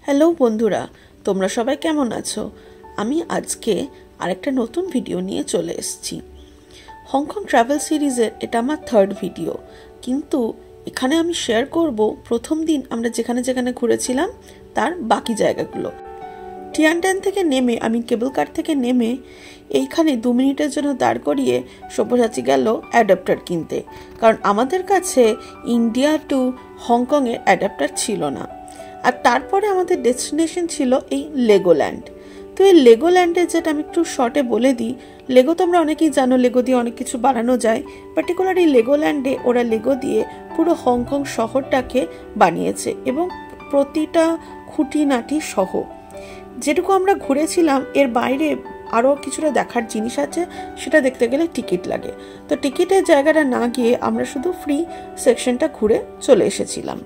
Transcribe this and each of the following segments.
Hello বন্ধুরা, তোমরা সবাই কেমন আছো? আমি আজকে আরেকটা নতুন ভিডিও নিয়ে চলে এসেছি। হংকং ট্রাভেল সিরিজের এটা আমার থার্ড ভিডিও, কিন্তু এখানে আমি শেয়ার করব প্রথম দিন আমরা যেখানে যেখানে ঘুরেছিলাম তার বাকি জায়গাগুলো। টিয়ানটেন থেকে নেমে আমি কেবল কার থেকে নেমে এইখানে 2 মিনিটের জন্য দাঁড় করিয়ে সব্যসাচী গেল অ্যাডাপ্টার কিনতে, কারণ আমাদের কাছে ইন্ডিয়া টু হংকংয়ের অ্যাডাপ্টার ছিল না। আর তারপরে আমাদের ডেস্টিনেশন ছিল এই লেগোল্যান্ড। তো এই লেগোল্যান্ডের যেটা আমি একটু শর্টে বলে দিই, লেগো তোমরা অনেকেই জানো, লেগো দিয়ে অনেক কিছু বানানো যায়। পার্টিকুলার এই লেগোল্যান্ডে ওরা লেগো দিয়ে পুরো হংকং শহরটাকে বানিয়েছে এবং প্রতিটা খুঁটিনাটি সহ। যেটুকু আমরা ঘুরেছিলাম এর বাইরে আরও কিছুটা দেখার জিনিস আছে, সেটা দেখতে গেলে টিকিট লাগে। তো টিকিটের জায়গাটা না গিয়ে আমরা শুধু ফ্রি সেকশনটা ঘুরে চলে এসেছিলাম।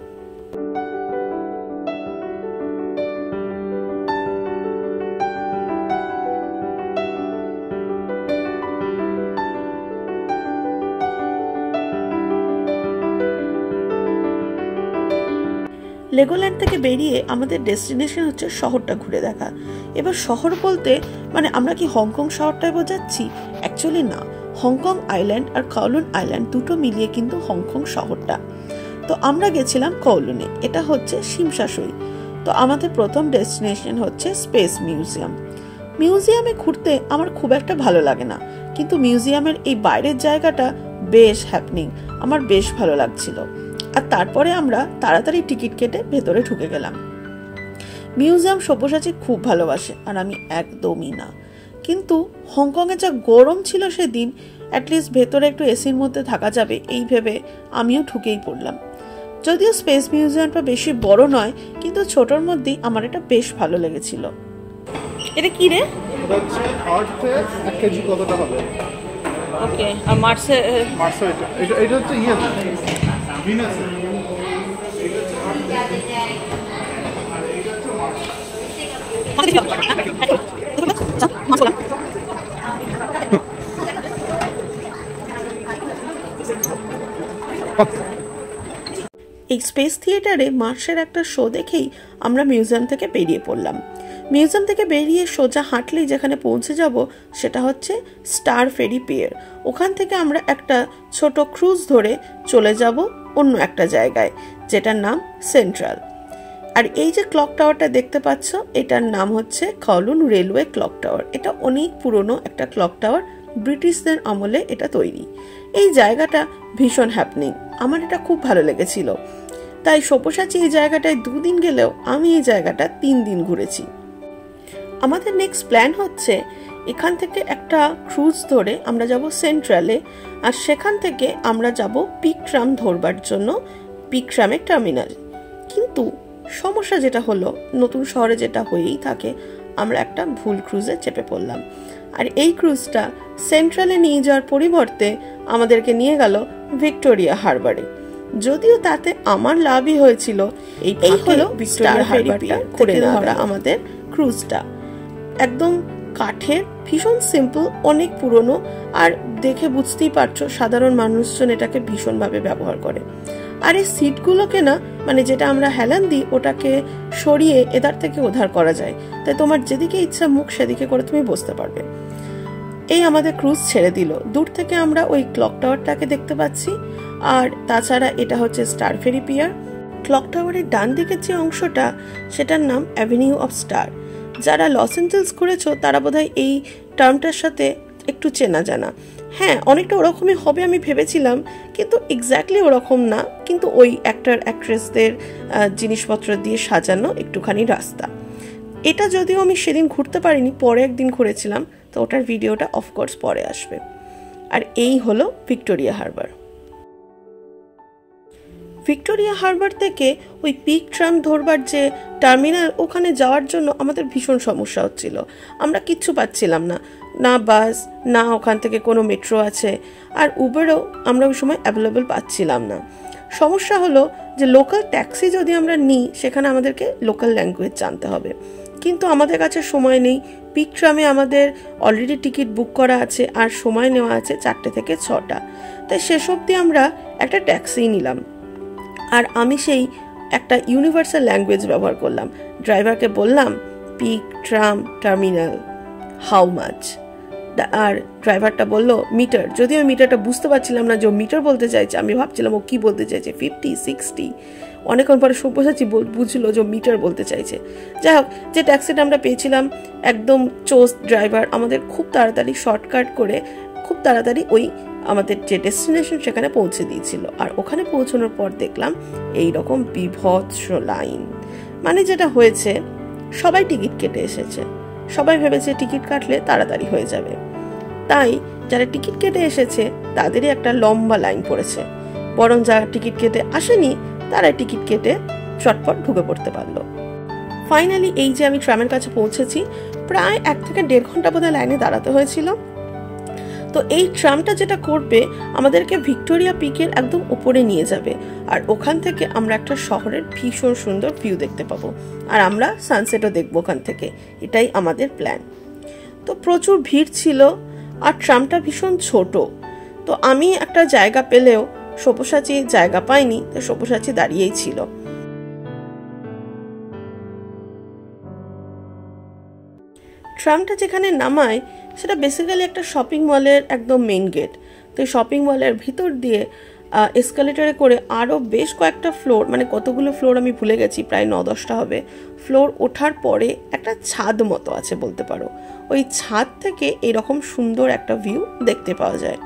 লেগোল্যান্ড থেকে বেরিয়ে আমাদের ডেস্টিনেশন হচ্ছে শহরটা ঘুরে দেখা। এবার শহর বলতে মানে আমরা কি হংকং শহরটাই বোঝাচ্ছি? অ্যাকচুয়ালি না, হংকং আইল্যান্ড আর কাওলুন আইল্যান্ড দুটো মিলিয়ে কিন্তু হংকং শহরটা। তো আমরা গেছিলাম কাওলুনে, এটা হচ্ছে শিমশাসই। তো আমাদের প্রথম ডেস্টিনেশন হচ্ছে স্পেস মিউজিয়াম। মিউজিয়ামে ঘুরতে আমার খুব একটা ভালো লাগে না, কিন্তু মিউজিয়ামের এই বাইরের জায়গাটা বেশ হ্যাপনিং, আমার বেশ ভালো লাগছিল। আর তারপরে আমরা তাড়াতাড়ি টিকিট কেটে ভেতরে ঢুকে গেলাম। মিউজিয়াম সব্যসাচী খুব ভালোবাসে, আর আমি একদমই না। কিন্তু হংকংয়ে যা গরম ছিল সেদিন, অ্যাটলিস্ট ভেতরে একটু এসির মধ্যে থাকা যাবে এই ভেবে আমিও ঢুকেই পড়লাম। যদিও স্পেস মিউজিয়ামটা বেশি বড় নয়, কিন্তু ছোটর মধ্যেই আমার এটা বেশ ভালো লেগেছিল। এটা কি রে? ওকে, আর মার্সে এটা হচ্ছে এই স্পেস থিয়েটারে মার্সের একটা শো দেখেই আমরা মিউজিয়াম থেকে বেরিয়ে পড়লাম। মিউজিয়াম থেকে বেরিয়ে সোজা হাঁটলেই যেখানে পৌঁছে যাব সেটা হচ্ছে স্টার ফেরি পিয়ার। ওখান থেকে আমরা একটা ছোট ক্রুজ ধরে চলে যাব অন্য একটা জায়গায়, যেটার নাম সেন্ট্রাল। আর এই যে ক্লক টাওয়ারটা দেখতে পাচ্ছ, এটার নাম হচ্ছে কাওলুন রেলওয়ে ক্লক টাওয়ার। এটা অনেক পুরনো একটা ক্লক টাওয়ার, ব্রিটিশদের আমলে এটা তৈরি। এই জায়গাটা ভীষণ হ্যাপনিং, আমার এটা খুব ভালো লেগেছিল। তাই সব্যসাচী এই জায়গাটায় 2 দিন গেলেও আমি এই জায়গাটা 3 দিন ঘুরেছি। আমাদের নেক্সট প্ল্যান হচ্ছে এখান থেকে একটা ক্রুজ ধরে আমরা যাব সেন্ট্রালে, আর সেখান থেকে আমরা যাব পিক ট্রাম ধরবার জন্য পিক ট্রামের টার্মিনাল। কিন্তু সমস্যা যেটা হলো, নতুন শহরে যেটা হয়েই থাকে, আমরা একটা ভুল ক্রুজে চেপে পড়লাম। আর এই ক্রুজটা সেন্ট্রালে নিয়ে যাওয়ার পরিবর্তে আমাদেরকে নিয়ে গেল ভিক্টোরিয়া হারবারে। যদিও তাতে আমার লাভই হয়েছিল, এই হলো ভিক্টোরিয়া হারবারটা করে ধরা আমাদের ক্রুজটা। একদম কাঠের, ভীষণ সিম্পল, অনেক পুরনো, আর দেখে বুঝতেই পারছো সাধারণ মানুষজন এটাকে ভীষণভাবে ব্যবহার করে। আর এই সিটগুলোকে না, মানে যেটা আমরা হেলান দিই, ওটাকে সরিয়ে এদার থেকে ওধার করা যায়, তাই তোমার যেদিকে ইচ্ছা মুখ সেদিকে করে তুমি বসতে পারবে। এই আমাদের ক্রুজ ছেড়ে দিল। দূর থেকে আমরা ওই ক্লক টাওয়ারটাকে দেখতে পাচ্ছি, আর তাছাড়া এটা হচ্ছে স্টার ফেরি পিয়ার। ক্লক টাওয়ারের ডান দিকের যে অংশটা, সেটার নাম অ্যাভিনিউ অফ স্টার। যারা লস অ্যাঞ্জেলস ঘুরেছো তারা বোধহয় এই টার্মটার সাথে একটু চেনা জানা। হ্যাঁ, অনেকটা ওরকমই হবে আমি ভেবেছিলাম, কিন্তু এক্স্যাক্টলি ওরকম না। কিন্তু ওই অ্যাক্টর অ্যাক্ট্রেসদের জিনিসপত্র দিয়ে সাজানো একটুখানি রাস্তা। এটা যদিও আমি সেদিন ঘুরতে পারিনি, পরে একদিন ঘুরেছিলাম, তো ওটার ভিডিওটা অফকোর্স পরে আসবে। আর এই হলো ভিক্টোরিয়া হারবার। ভিক্টোরিয়া হারবার থেকে ওই পিক ট্রাম ধরবার যে টার্মিনাল, ওখানে যাওয়ার জন্য আমাদের ভীষণ সমস্যা হচ্ছিল। আমরা কিচ্ছু পাচ্ছিলাম না, না বাস, না ওখান থেকে কোনো মেট্রো আছে, আর উবেরও আমরা ওই সময় অ্যাভেলেবল পাচ্ছিলাম না। সমস্যা হলো যে লোকাল ট্যাক্সি যদি আমরা নিই, সেখানে আমাদেরকে লোকাল ল্যাঙ্গুয়েজ জানতে হবে, কিন্তু আমাদের কাছে সময় নেই। পিক ট্রামে আমাদের অলরেডি টিকিট বুক করা আছে, আর সময় নেওয়া আছে 4টে থেকে 6টা। তাই শেষ অবধি আমরা একটা ট্যাক্সি নিলাম। আর আমি সেই একটা ইউনিভার্সাল ল্যাঙ্গুয়েজ ব্যবহার করলাম। ড্রাইভারকে বললাম pick, tram, terminal, how much, আর ড্রাইভারটা বলল মিটার। যদিও আমি মিটারটা বুঝতে পারছিলাম না যে ও মিটার বলতে চাইছে, আমি ভাবছিলাম ও কি বলতে চাইছে, 50, 60। অনেকক্ষণ পরে সব্যসাচী বুঝলো যে ও মিটার বলতে চাইছে। যাই হোক, যে ট্যাক্সিটা আমরা পেয়েছিলাম একদম চোস ড্রাইভার, আমাদের খুব তাড়াতাড়ি শর্টকাট করে খুব তাড়াতাড়ি ওই আমাদের যে ডেস্টিনেশন সেখানে পৌঁছে দিয়েছিল। আর ওখানে পৌঁছানোর পর দেখলাম এইরকম বিভৎস লাইন। মানে যেটা হয়েছে, সবাই টিকিট কেটে এসেছে, সবাই ভেবেছে টিকিট কাটলে তাড়াতাড়ি হয়ে যাবে, তাই যারা টিকিট কেটে এসেছে তাদেরই একটা লম্বা লাইন পড়েছে। বরং যারা টিকিট কেটে আসেনি তারা টিকিট কেটে চটপট ঢুকে পড়তে পারলো। ফাইনালি এই যে আমি ট্রামের কাছে পৌঁছেছি, প্রায় 1 থেকে 1.5 ঘন্টা বোধহয় লাইনে দাঁড়াতে হয়েছিল। তো এই ট্রামটা যেটা করবে আমাদেরকে ভিক্টোরিয়া পিকের একদম উপরে নিয়ে যাবে, আর ওখান থেকে আমরা একটা শহরের ভীষণ সুন্দর ভিউ দেখতে পাবো, আর আমরা সানসেটও দেখবো ওখান থেকে। এটাই আমাদের প্ল্যান। তো প্রচুর ভিড় ছিল, আর ট্রামটা ভীষণ ছোট। তো আমি একটা জায়গা পেলেও সব্যসাচী জায়গা পাইনি, তো সব্যসাচী দাঁড়িয়েই ছিল। ট্রামটা যেখানে নামায় সেটা বেসিক্যালি একটা শপিং মলের একদম মেইন গেট। তো এই শপিং মলের ভিতর দিয়ে এসকালেটরে করে আরও বেশ কয়েকটা ফ্লোর, মানে কতগুলো ফ্লোর আমি ভুলে গেছি, প্রায় 9-10টা হবে, ফ্লোর ওঠার পরে একটা ছাদ মতো আছে বলতে পারো। ওই ছাদ থেকে এরকম সুন্দর একটা ভিউ দেখতে পাওয়া যায়।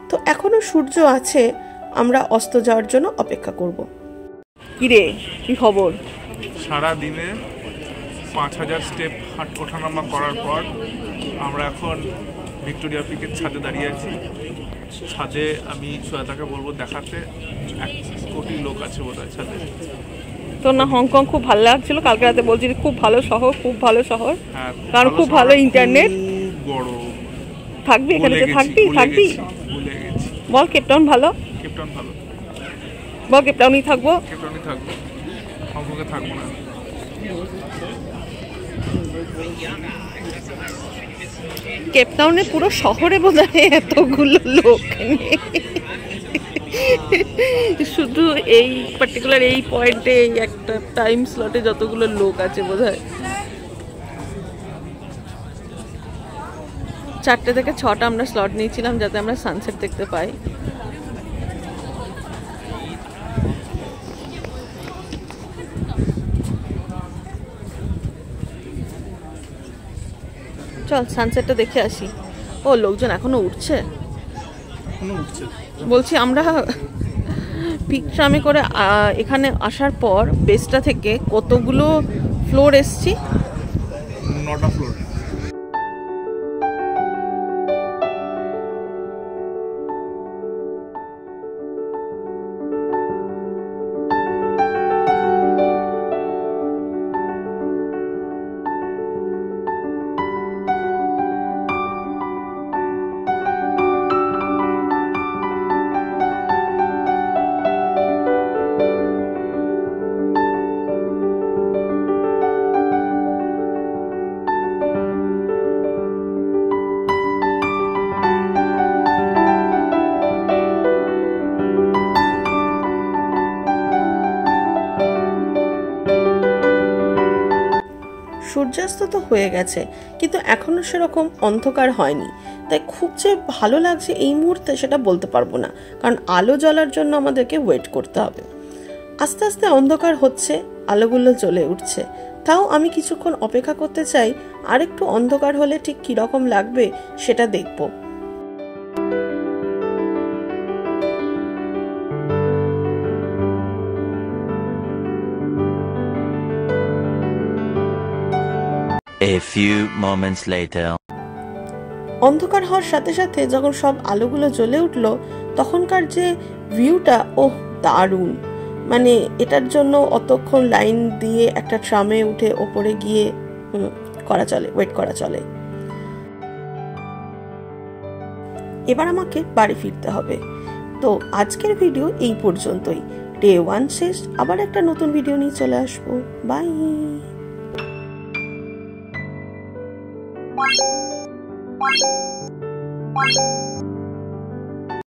তো এখনো সূর্য আছে, আমরা অস্ত যাওয়ার জন্য অপেক্ষা করব। কিরে, কি খবর? সারা দিনে 5000 স্টেপ ওঠানামা করার পর আমরা এখন ভিক্টোরিয়া পিকের ছাদে দাঁড়িয়ে আছি। ছাদে আমি শ্বেতাকে বলবো দেখাতে, 1 কোটি লোক আছে বোধহয় ছাদে। তোর না হংকং খুব ভালো লাগছিল? কালকে রাতে বলছি খুব ভালো শহর, খুব ভালো শহর, কারণ খুব ভালো ইন্টারনেট। বড় থাকবি এখানে, থাকবি বল। কেপটাউন ভালো, কেপটাউন ভালো বল। কেপটাউনই থাকবো, হংকংয়ে থাকবো না। কেপটাউনে পুরো শহরে বোধহয় এতগুলো লোক নেই, শুধু এই পার্টিকুলার এই পয়েন্টে এই একটা টাইম স্লটে যতগুলো লোক আছে বোধহয়। 4টে থেকে 6টা আমরা স্লট নিয়েছিলাম যাতে আমরা সানসেট দেখতে পাই। চল সানসেটটা দেখে আসি। ও লোকজন এখনো উঠছে। বলছি আমরা পিক ট্রামে করে এখানে আসার পর বেসটা থেকে কতগুলো ফ্লোর এসছি? 9টা ফ্লোর। সূর্যাস্ত তো হয়ে গেছে, কিন্তু এখনো সেরকম অন্ধকার হয়নি, তাই খুব যে ভালো লাগছে এই মুহূর্তে সেটা বলতে পারবো না, কারণ আলো জ্বলার জন্য আমাদেরকে ওয়েট করতে হবে। আস্তে আস্তে অন্ধকার হচ্ছে, আলোগুলো জ্বলে উঠছে, তাও আমি কিছুক্ষণ অপেক্ষা করতে চাই, আর একটু অন্ধকার হলে ঠিক কিরকম লাগবে সেটা দেখবো। A few moments later. অন্ধকার হওয়ার সাথে সাথে যখন সব আলোগুলো জ্বলে উঠলো, তখনকার যে ভিউটা, ওহ দারুণ। মানে এটার জন্য অতক্ষণ লাইন দিয়ে একটা ট্রামে উঠে ওপরে গিয়ে ওয়েট করা চলে। এবার আমাকে বাড়ি ফিরতে হবে। তো আজকের ভিডিও এই পর্যন্তই। ডে 1 শেষ, আবার একটা নতুন ভিডিও নিয়ে চলে আসবো। বাই।